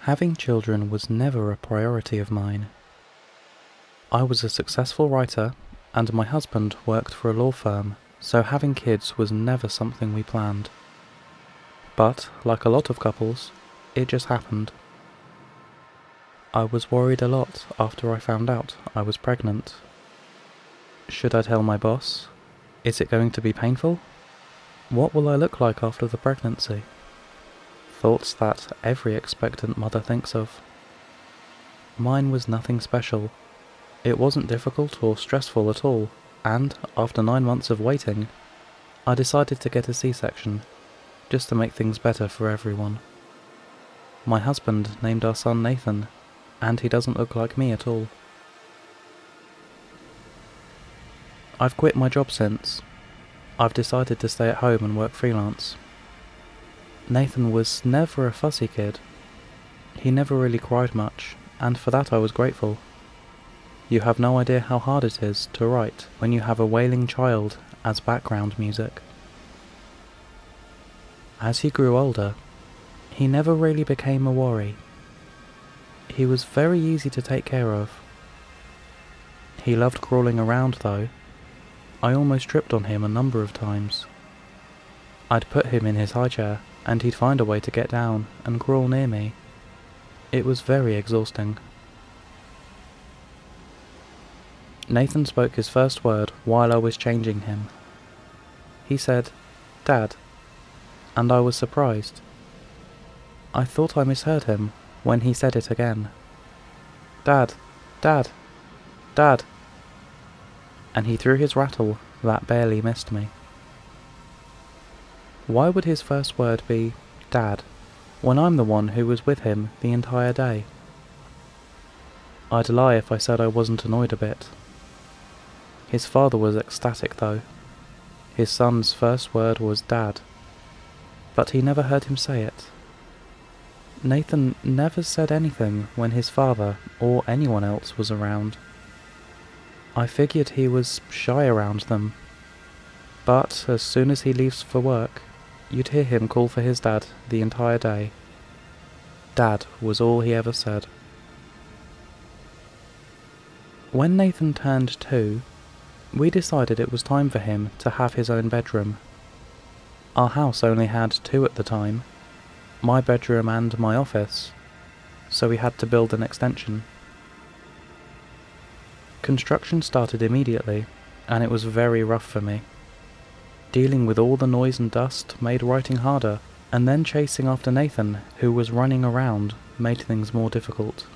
Having children was never a priority of mine. I was a successful writer, and my husband worked for a law firm, so having kids was never something we planned. But, like a lot of couples, it just happened. I was worried a lot after I found out I was pregnant. Should I tell my boss? Is it going to be painful? What will I look like after the pregnancy? Thoughts that every expectant mother thinks of. Mine was nothing special. It wasn't difficult or stressful at all, and, after 9 months of waiting, I decided to get a C-section, just to make things better for everyone. My husband named our son Nathan, and he doesn't look like me at all. I've quit my job since. I've decided to stay at home and work freelance. Nathan was never a fussy kid. He never really cried much, and for that I was grateful. You have no idea how hard it is to write when you have a wailing child as background music. As he grew older, he never really became a worry. He was very easy to take care of. He loved crawling around though. I almost tripped on him a number of times. I'd put him in his high chair, and he'd find a way to get down and crawl near me. It was very exhausting. Nathan spoke his first word while I was changing him. He said, "Dad," and I was surprised. I thought I misheard him when he said it again. "Dad, Dad, Dad," and he threw his rattle that barely missed me. Why would his first word be "Dad" when I'm the one who was with him the entire day? I'd lie if I said I wasn't annoyed a bit. His father was ecstatic though. His son's first word was "Dad," but he never heard him say it. Nathan never said anything when his father or anyone else was around. I figured he was shy around them, but as soon as he leaves for work, you'd hear him call for his dad the entire day. Dad was all he ever said. When Nathan turned 2, we decided it was time for him to have his own bedroom. Our house only had 2 at the time, my bedroom and my office, so we had to build an extension. Construction started immediately, and it was very rough for me. Dealing with all the noise and dust made writing harder, and then chasing after Nathan, who was running around, made things more difficult.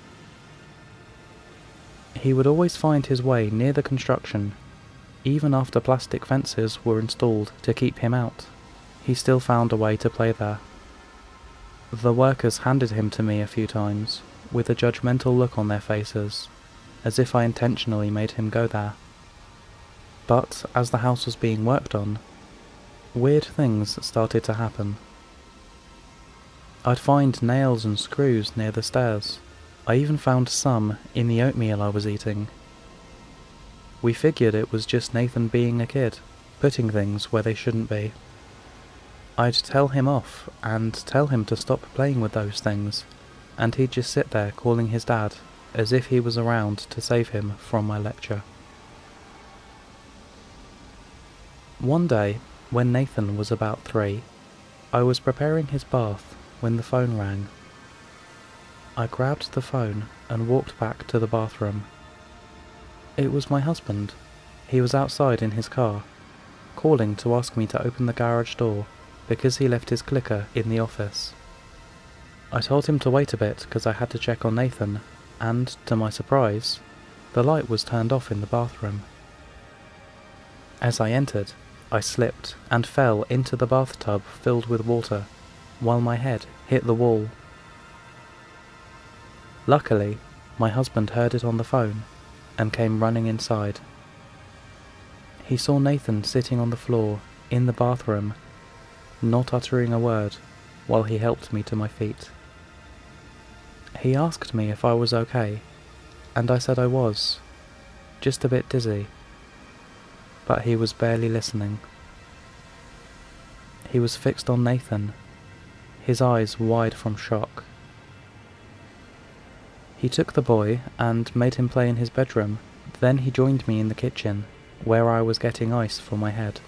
He would always find his way near the construction. Even after plastic fences were installed to keep him out, he still found a way to play there. The workers handed him to me a few times, with a judgmental look on their faces, as if I intentionally made him go there. But as the house was being worked on, weird things started to happen. I'd find nails and screws near the stairs. I even found some in the oatmeal I was eating. We figured it was just Nathan being a kid, putting things where they shouldn't be. I'd tell him off and tell him to stop playing with those things, and he'd just sit there calling his dad as if he was around to save him from my lecture. One day, when Nathan was about 3, I was preparing his bath when the phone rang. I grabbed the phone and walked back to the bathroom. It was my husband. He was outside in his car, calling to ask me to open the garage door because he left his clicker in the office. I told him to wait a bit because I had to check on Nathan, and, to my surprise, the light was turned off in the bathroom. As I entered, I slipped and fell into the bathtub filled with water, while my head hit the wall. Luckily, my husband heard it on the phone and came running inside. He saw Nathan sitting on the floor in the bathroom, not uttering a word, while he helped me to my feet. He asked me if I was okay, and I said I was, just a bit dizzy. But he was barely listening. He was fixed on Nathan, his eyes wide from shock. He took the boy and made him play in his bedroom. Then he joined me in the kitchen, where I was getting ice for my head.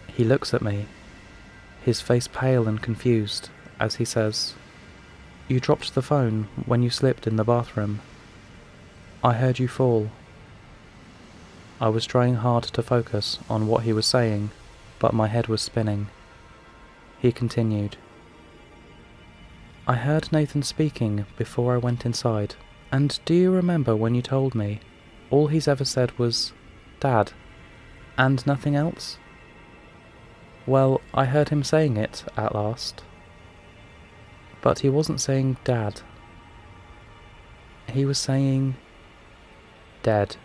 He looks at me, his face pale and confused, as he says, "You dropped the phone when you slipped in the bathroom. I heard you fall." I was trying hard to focus on what he was saying, but my head was spinning. He continued, "I heard Nathan speaking before I went inside, and do you remember when you told me all he's ever said was, 'Dad,' and nothing else? Well, I heard him saying it at last. But he wasn't saying Dad. He was saying dead."